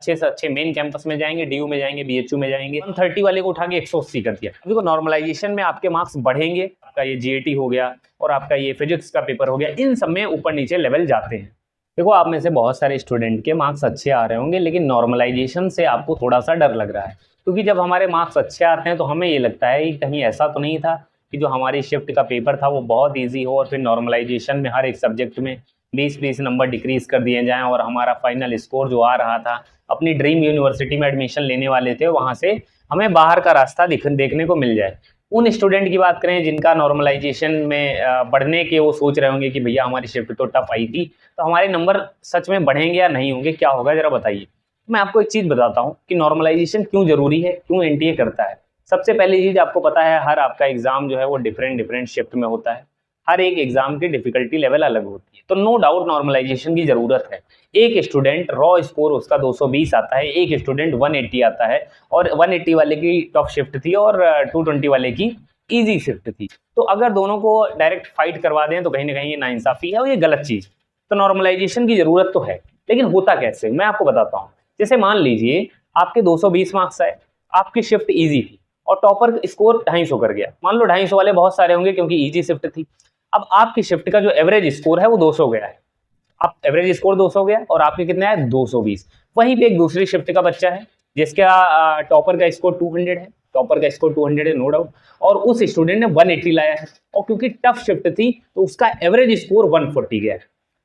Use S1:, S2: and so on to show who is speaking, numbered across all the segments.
S1: अच्छे से अच्छे मेन कैंपस में जाएंगे, डीयू में जाएंगे, बीएचयू में जाएंगे। 130 वाले को उठा के 180 कर दिया। देखो नॉर्मलाइजेशन में आपके मार्क्स बढ़ेंगे, आपका ये जीएटी हो गया और आपका ये फिजिक्स का पेपर हो गया, इन सब में ऊपर नीचे लेवल जाते हैं। देखो आप में से बहुत सारे स्टूडेंट के मार्क्स अच्छे आ रहे होंगे, लेकिन नॉर्मलाइजेशन से आपको थोड़ा सा डर लग रहा है, क्योंकि जब हमारे मार्क्स अच्छे आते हैं तो हमें ये लगता है कि कहीं ऐसा तो नहीं था कि जो हमारी शिफ्ट का पेपर था वो बहुत ईजी हो और फिर नॉर्मलाइजेशन में हर एक सब्जेक्ट में 20-20 नंबर डिक्रीज कर दिए जाएं और हमारा फाइनल स्कोर जो आ रहा था, अपनी ड्रीम यूनिवर्सिटी में एडमिशन लेने वाले थे, वहाँ से हमें बाहर का रास्ता देखने को मिल जाए। उन स्टूडेंट की बात करें जिनका नॉर्मलाइजेशन में बढ़ने के वो सोच रहे होंगे कि भैया हमारी शिफ्ट तो टफ आई थी, तो हमारे नंबर सच में बढ़ेंगे या नहीं होंगे, क्या होगा जरा बताइए। मैं आपको एक चीज़ बताता हूँ कि नॉर्मलाइजेशन क्यों जरूरी है, क्यों एनटीए करता है। सबसे पहली चीज़ आपको पता है, हर आपका एग्जाम जो है वो डिफरेंट शिफ्ट में होता है, हर एक एग्जाम की डिफिकल्टी लेवल अलग होती है, तो नो डाउट नॉर्मलाइजेशन की जरूरत है। एक स्टूडेंट रॉ स्कोर उसका 220 आता है, एक स्टूडेंट 180 आता है, और 180 वाले की टफ शिफ्ट थी और 220 वाले की इजी शिफ्ट थी। तो अगर दोनों को डायरेक्ट फाइट करवा दें तो कहीं ना कहीं ये नाइंसाफी है और ये गलत चीज़। तो नॉर्मलाइजेशन की जरूरत तो है, लेकिन होता कैसे मैं आपको बताता हूँ। जैसे मान लीजिए आपके 220 मार्क्स आए, आपकी शिफ्ट ईजी थी और टॉपर स्कोर 250 कर गया। मान लो 250 वाले बहुत सारे होंगे क्योंकि ईजी शिफ्ट थी। अब आपकी शिफ्ट का जो एवरेज स्कोर है वो 200 गया है। आप एवरेज स्कोर 200 गया और आपके कितने आए 220। वहीं पे एक दूसरी शिफ्ट का बच्चा है जिसका टॉपर का स्कोर 200 है, टॉपर का स्कोर 200 है नो डाउट, और उस स्टूडेंट ने 180 लाया है और क्योंकि टफ शिफ्ट थी तो उसका एवरेज स्कोर 140 गया है।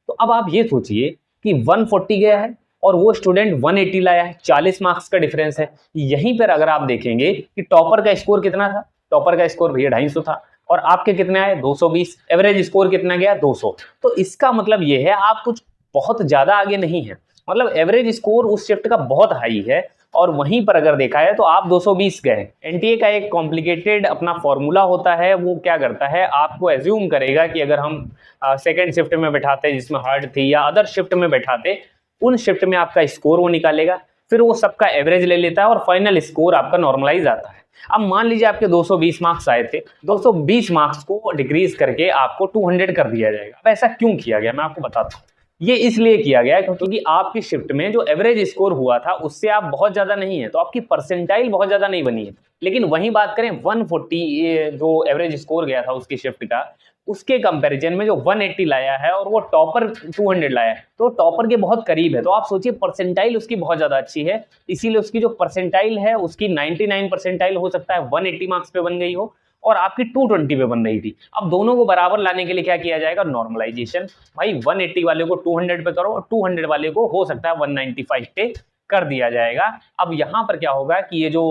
S1: तो अब आप ये सोचिए कि 140 गया है और वो स्टूडेंट 180 लाया है, 40 मार्क्स का डिफरेंस है। यहीं पर अगर आप देखेंगे कि टॉपर का स्कोर कितना था, टॉपर का स्कोर भैया 250 था और आपके कितने आए 220, एवरेज स्कोर कितना गया 200। तो इसका मतलब ये है आप कुछ बहुत ज्यादा आगे नहीं है, मतलब एवरेज स्कोर उस शिफ्ट का बहुत हाई है और वहीं पर अगर देखा है तो आप 220 गए। एनटीए का एक कॉम्प्लिकेटेड अपना फॉर्मूला होता है, वो क्या करता है आपको एज्यूम करेगा कि अगर हम सेकेंड शिफ्ट में बैठाते जिसमें हार्ड थी या अदर शिफ्ट में बैठाते, उन शिफ्ट में आपका स्कोर वो निकालेगा, फिर वो सबका एवरेज ले लेता है और फाइनल स्कोर आपका नॉर्मलाइज आता है। अब मान लीजिए आपके 220 मार्क्स आए थे, 220 मार्क्स को डिक्रीज करके आपको 200 कर दिया जाएगा। अब ऐसा क्यों किया गया मैं आपको बताता हूँ। ये इसलिए किया गया है क्योंकि आपकी शिफ्ट में जो एवरेज स्कोर हुआ था उससे आप बहुत ज्यादा नहीं है, तो आपकी परसेंटाइल बहुत ज्यादा नहीं बनी है। लेकिन वहीं बात करें 140 जो एवरेज स्कोर गया था उसकी शिफ्ट का, उसके कंपैरिजन में जो 180 लाया है और वो टॉपर 200 लाया है, तो टॉपर के बहुत करीब है। तो आप सोचिए परसेंटाइल उसकी बहुत ज्यादा अच्छी है, इसीलिए उसकी जो परसेंटाइल है उसकी 99 परसेंटाइल हो सकता है 180 मार्क्स पे बन गई हो और आपकी 220 पे बन रही थी। अब दोनों को बराबर लाने के लिए क्या किया जाएगा, नॉर्मलाइजेशन। भाई 180 वाले को 200 पे करो और 200 वाले को हो सकता है 195 पे कर दिया जाएगा। अब यहाँ पर क्या होगा कि ये जो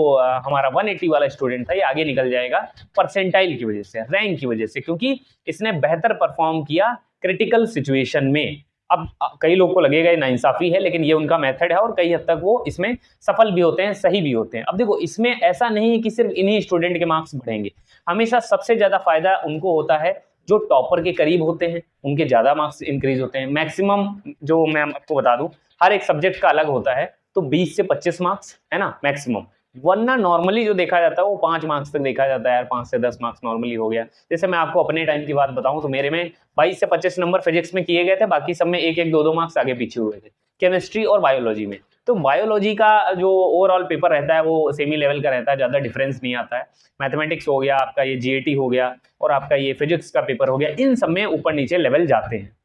S1: हमारा 180 वाला स्टूडेंट था ये आगे निकल जाएगा परसेंटाइल की वजह से, रैंक की वजह से, क्योंकि इसने बेहतर परफॉर्म किया क्रिटिकल सिचुएशन में। अब कई लोग को लगेगा ये नाइंसाफी है, लेकिन ये उनका मेथड है और कई हद तक वो इसमें सफल भी होते हैं, सही भी होते हैं। अब देखो इसमें ऐसा नहीं है कि सिर्फ इन्हीं स्टूडेंट के मार्क्स बढ़ेंगे, हमेशा सबसे ज्यादा फायदा उनको होता है जो टॉपर के करीब होते हैं, उनके ज्यादा मार्क्स इंक्रीज होते हैं। मैक्सिमम जो मैं आपको बता दूं हर एक सब्जेक्ट का अलग होता है, तो 20 से 25 मार्क्स है ना मैक्सिमम, वरना नॉर्मली जो देखा जाता है वो 5 मार्क्स तक देखा जाता है यार, 5 से 10 मार्क्स नॉर्मली हो गया। जैसे मैं आपको अपने टाइम की बात बताऊं तो मेरे में 22 से 25 नंबर फिजिक्स में किए गए थे, बाकी सब में 1-1, 2-2 मार्क्स आगे पीछे हुए थे केमिस्ट्री और बायोलॉजी में। तो बायोलॉजी का जो ओवरऑल पेपर रहता है वो सेमी लेवल का रहता है, ज्यादा डिफरेंस नहीं आता है। मैथमेटिक्स हो गया आपका, ये जीएटी हो गया और आपका ये फिजिक्स का पेपर हो गया, इन सब में ऊपर नीचे लेवल जाते हैं।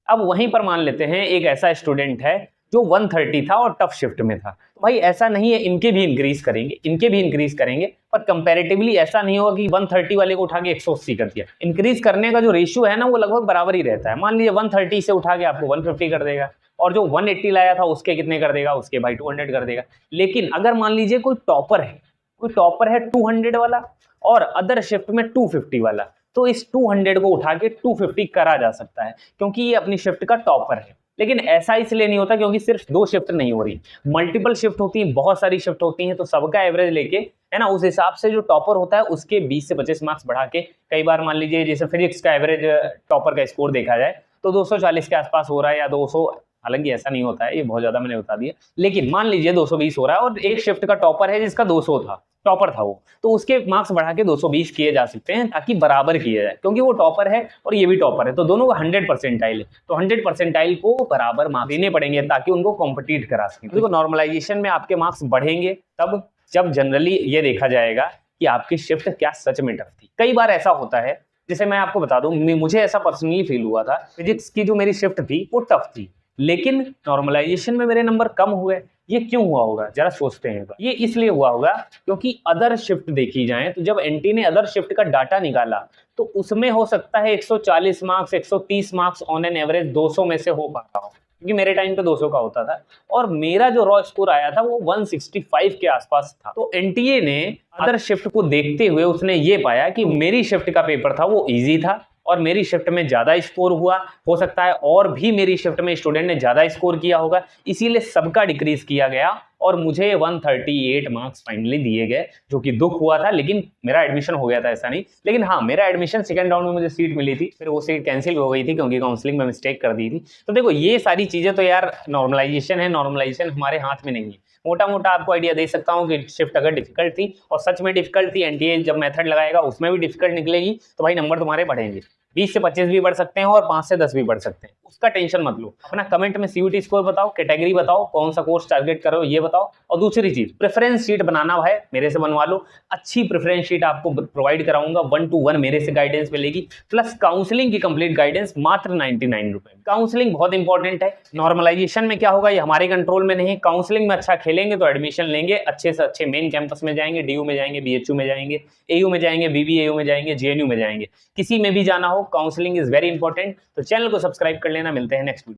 S1: अब वहीं पर मान लेते हैं एक ऐसा स्टूडेंट है जो 130 था और टफ शिफ्ट में था, तो भाई ऐसा नहीं है इनके भी इंक्रीज करेंगे, इनके भी इंक्रीज करेंगे, पर कंपैरेटिवली ऐसा नहीं होगा कि 130 वाले को उठा के 180 कर दिया। इंक्रीज करने का जो रेशियो है ना वो लगभग बराबर ही रहता है। मान लीजिए 130 से उठा के आपको 150 कर देगा और जो 180 लाया था उसके कितने कर देगा, उसके भाई 200 कर देगा। लेकिन अगर मान लीजिए कोई टॉपर है 200 वाला और अदर शिफ्ट में 250 वाला, तो इस 200 को उठा के 250 करा जा सकता है क्योंकि ये अपनी शिफ्ट का टॉपर है। लेकिन ऐसा इसलिए नहीं होता क्योंकि सिर्फ 2 शिफ्ट नहीं हो रही, मल्टीपल शिफ्ट होती है, बहुत सारी शिफ्ट होती हैं, तो सबका एवरेज लेके है ना उस हिसाब से जो टॉपर होता है उसके 20 से 25 मार्क्स बढ़ा के, कई बार मान लीजिए जैसे फिजिक्स का एवरेज टॉपर का स्कोर देखा जाए तो 240 के आसपास हो रहा है या 200, हालांकि ऐसा नहीं होता है, ये बहुत ज्यादा मैंने बता दिया, लेकिन मान लीजिए 220 हो रहा है और एक शिफ्ट का टॉपर है जिसका 200 था, टॉपर था वो, तो उसके मार्क्स बढ़ा के 220 किए जा सकते हैं ताकि बराबर किया जाए, क्योंकि वो टॉपर है और ये भी टॉपर है, तो दोनों का 100 परसेंटाइल है, तो 100 परसेंटाइल को बराबर मार्क्स देने पड़ेंगे ताकि उनको कॉम्पिटिट करा सकें। देखो नॉर्मलाइजेशन में आपके मार्क्स बढ़ेंगे तब जब जनरली ये देखा जाएगा कि आपकी शिफ्ट क्या सच में टफ थी। कई बार ऐसा होता है, जैसे मैं आपको बता दूं, मुझे ऐसा पर्सनली फील हुआ था, फिजिक्स की जो मेरी शिफ्ट थी वो टफ थी, लेकिन नॉर्मलाइजेशन में मेरे नंबर कम हुए। ये क्यों हुआ होगा, जरा सोचते हैं। ये इसलिए हुआ होगा क्योंकि अदर शिफ्ट देखी जाए तो जब एनटी ने अदर शिफ्ट का डाटा निकाला तो उसमें हो सकता है 140 marks 130 marks on an average 200 में से हो पा रहा हो, क्योंकि मेरे टाइम पे 200 का होता था और मेरा जो रॉ स्कोर आया था वो 165 के आसपास था। तो एनटीए ने अदर शिफ्ट को देखते हुए उसने ये पाया कि मेरी शिफ्ट का पेपर था वो इजी था और मेरी शिफ्ट में ज्यादा स्कोर हुआ, हो सकता है और भी मेरी शिफ्ट में स्टूडेंट ने ज्यादा स्कोर किया होगा, इसीलिए सबका डिक्रीज किया गया और मुझे 138 मार्क्स फाइनली दिए गए, जो कि दुख हुआ था, लेकिन मेरा एडमिशन हो गया था, ऐसा नहीं। लेकिन हाँ, मेरा एडमिशन सेकंड राउंड में मुझे सीट मिली थी, फिर वो सीट कैंसिल हो गई थी क्योंकि काउंसलिंग में मिस्टेक कर दी थी। तो देखो ये सारी चीजें तो यार नॉर्मलाइजेशन है, नॉर्मलाइजेशन हमारे हाथ में नहीं है। मोटा मोटा आपको आइडिया दे सकता हूँ कि शिफ्ट अगर डिफिकल्ट थी और सच में डिफिकल्ट थी, एनटीए जब मेथड लगाएगा उसमें भी डिफिकल्ट निकलेगी, तो भाई नंबर तुम्हारे बढ़ेंगे, 20 से 25 भी बढ़ सकते हैं और 5 से 10 भी बढ़ सकते हैं, उसका टेंशन मत लो। अपना कमेंट में सीयूटी स्कोर बताओ, कैटेगरी बताओ, कौन सा कोर्स टारगेट करो ये बताओ, और दूसरी चीज प्रेफरेंस शीट बनाना है मेरे से बनवा लो, अच्छी प्रेफरेंस शीट आपको प्रोवाइड कराऊंगा, 1 to 1 मेरे से गाइडेंस मिलेगी, प्लस काउंसलिंग की कंप्लीट गाइडेंस मात्र 99 रुपए। काउंसलिंग बहुत इंपॉर्टेंट है। नॉर्मलाइजेशन में क्या होगा ये हमारे कंट्रोल में नहीं, काउंसलिंग में अच्छा खेलेंगे तो एडमिशन लेंगे, अच्छे से अच्छे मेन कैंपस में जाएंगे, डीयू में जाएंगे, बीएचयू में जाएंगे, एयू में जाएंगे, बीबीएयू में जाएंगे, जेएनयू में जाएंगे, किसी में भी जाना हो काउंसलिंग इज वेरी इंपॉर्टेंट। तो चैनल को सब्सक्राइब कर लेना, मिलते हैं नेक्स्ट वीडियो।